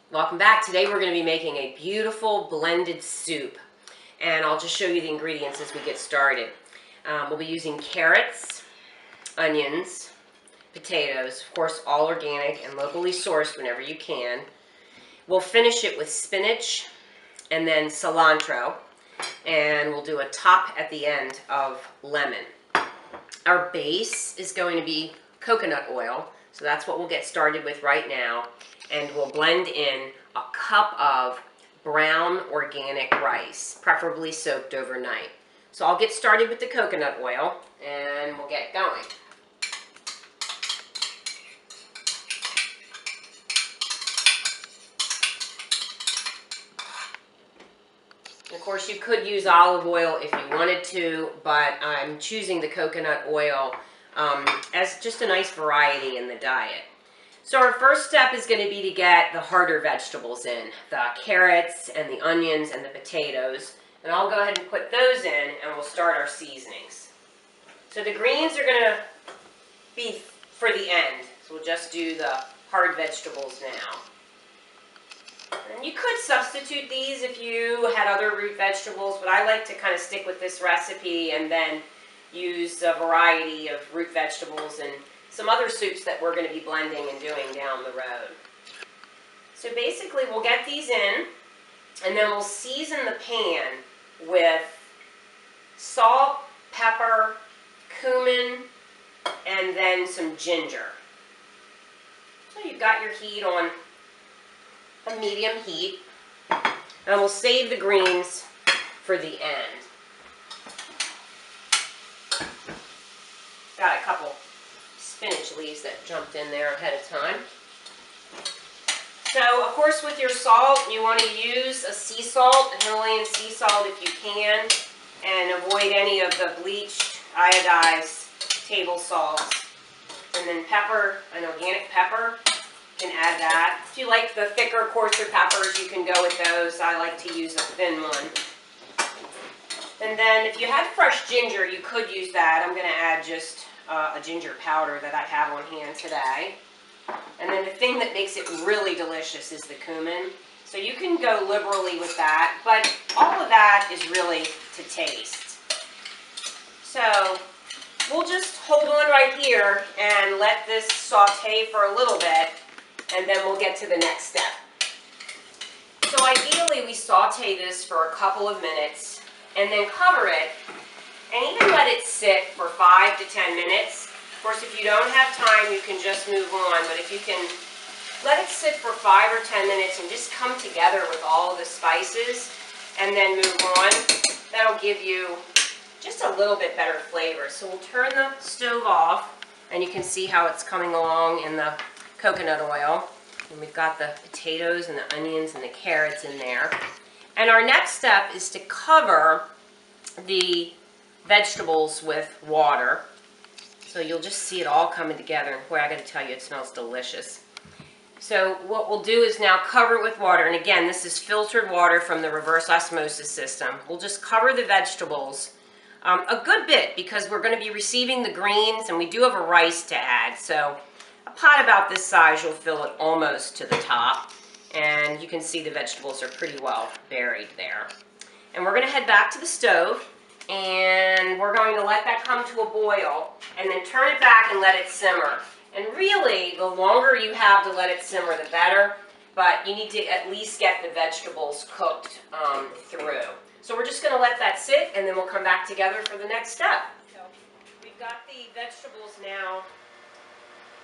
Welcome back. Today we're going to be making a beautiful blended soup, and I'll just show you the ingredients as we get started. We'll be using carrots, onions, potatoes, of course all organic and locally sourced whenever you can. We'll finish it with spinach and then cilantro, and we'll do a top at the end of lemon. Our base is going to be coconut oil, so that's what we'll get started with right now. And we'll blend in a cup of brown organic rice, preferably soaked overnight. So I'll get started with the coconut oil and we'll get going. Of course, you could use olive oil if you wanted to, but I'm choosing the coconut oil as just a nice variety in the diet. So our first step is going to be to get the harder vegetables in, the carrots and the onions and the potatoes. And I'll go ahead and put those in and we'll start our seasonings. So the greens are going to be for the end. So we'll just do the hard vegetables now. And you could substitute these if you had other root vegetables, but I like to kind of stick with this recipe and then use a variety of root vegetables and some other soups that we're going to be blending and doing down the road. So basically we'll get these in and then we'll season the pan with salt, pepper, cumin, and then some ginger. So you've got your heat on a medium heat, and we'll save the greens for the end. Got a couple spinach leaves that jumped in there ahead of time. So, of course, with your salt, you want to use a sea salt, a Himalayan sea salt if you can, and avoid any of the bleached, iodized table salts. And then pepper, an organic pepper, you can add that. If you like the thicker, coarser peppers, you can go with those. I like to use a thin one. And then if you had fresh ginger, you could use that. I'm going to add just a ginger powder that I have on hand today. And then the thing that makes it really delicious is the cumin. So you can go liberally with that, but all of that is really to taste. So we'll just hold on right here and let this saute for a little bit, and then we'll get to the next step. So ideally we saute this for a couple of minutes and then cover it and even let it sit for 5 to 10 minutes. Of course, if you don't have time, you can just move on, but if you can let it sit for 5 or 10 minutes and just come together with all of the spices and then move on, that'll give you just a little bit better flavor. So we'll turn the stove off, and you can see how it's coming along in the coconut oil. And we've got the potatoes and the onions and the carrots in there. And our next step is to cover the vegetables with water. So you'll just see it all coming together. Boy, I got to tell you, it smells delicious. So what we'll do is now cover it with water. And again, this is filtered water from the reverse osmosis system. We'll just cover the vegetables a good bit because we're going to be receiving the greens and we do have a rice to add. So a pot about this size, you'll fill it almost to the top. And you can see the vegetables are pretty well buried there. And we're going to head back to the stove. And we're going to let that come to a boil and then turn it back and let it simmer. And really, the longer you have to let it simmer, the better, but you need to at least get the vegetables cooked through. So we're just going to let that sit and then we'll come back together for the next step. So we've got the vegetables now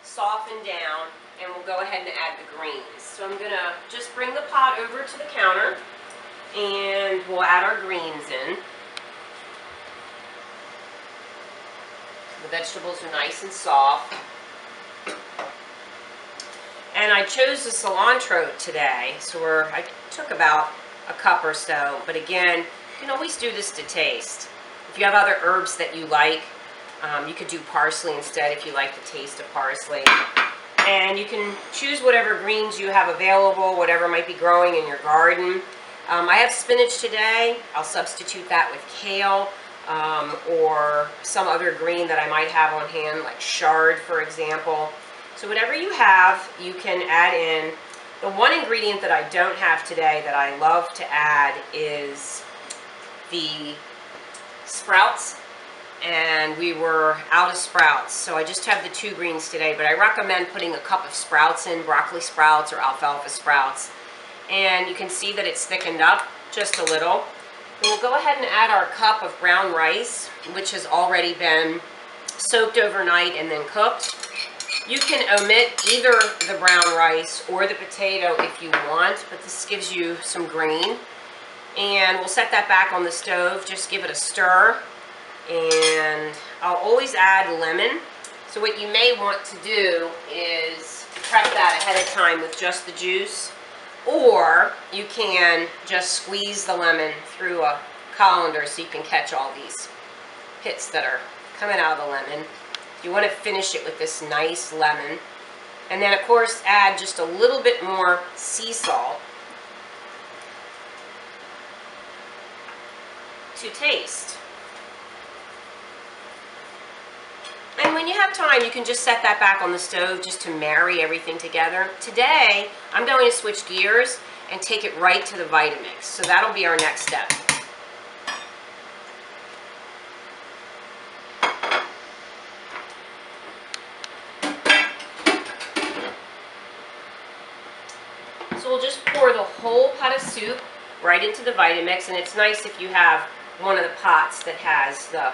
softened down and we'll go ahead and add the greens. So I'm going to just bring the pot over to the counter and we'll add our greens in. The vegetables are nice and soft. And I chose the cilantro today, so I took about a cup or so. But again, you can always do this to taste. If you have other herbs that you like, you could do parsley instead if you like the taste of parsley. And you can choose whatever greens you have available, whatever might be growing in your garden. I have spinach today. I'll substitute that with kale. Or some other green that I might have on hand, like chard, for example. So whatever you have, you can add in. The one ingredient that I don't have today that I love to add is the sprouts, and we were out of sprouts, so I just have the 2 greens today, but I recommend putting a cup of sprouts in, broccoli sprouts or alfalfa sprouts, and you can see that it's thickened up just a little. And we'll go ahead and add our cup of brown rice, which has already been soaked overnight and then cooked. You can omit either the brown rice or the potato if you want, but this gives you some green. And we'll set that back on the stove, just give it a stir. And I'll always add lemon. So what you may want to do is prep that ahead of time with just the juice, or you can just squeeze the lemon through a colander so you can catch all these pits that are coming out of the lemon. You want to finish it with this nice lemon. And then, of course, add just a little bit more sea salt to taste. And when you have time, you can just set that back on the stove just to marry everything together. Today, I'm going to switch gears and take it right to the Vitamix. So that'll be our next step. So we'll just pour the whole pot of soup right into the Vitamix, and it's nice if you have one of the pots that has the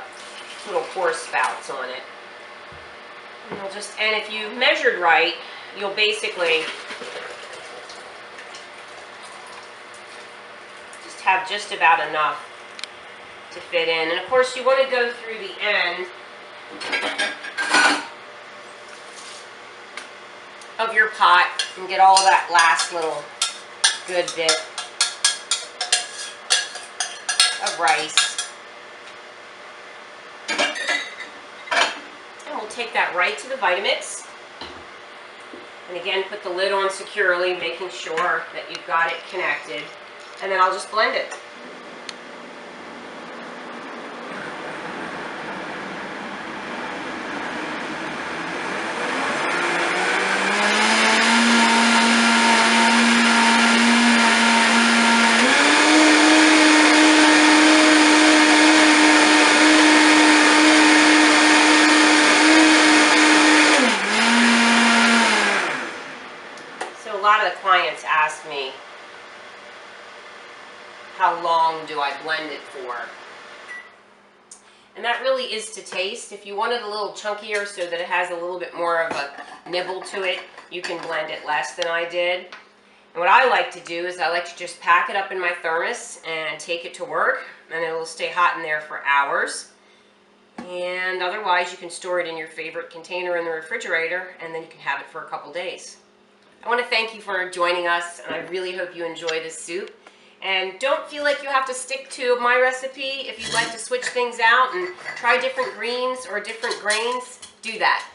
little pour spouts on it. And if you measured right, you'll basically just have just about enough to fit in. And of course, you want to go through the end of your pot and get all that last little good bit of rice. And we'll take that right to the Vitamix. And again, put the lid on securely, making sure that you've got it connected. And then I'll just blend it. A lot of the clients ask me, how long do I blend it for? And that really is to taste. If you want it a little chunkier so that it has a little bit more of a nibble to it, you can blend it less than I did. And what I like to do is I like to just pack it up in my thermos and take it to work, and it will stay hot in there for hours. And otherwise, you can store it in your favorite container in the refrigerator, and then you can have it for a couple days. I want to thank you for joining us, and I really hope you enjoy this soup. And don't feel like you have to stick to my recipe. If you'd like to switch things out and try different greens or different grains, do that.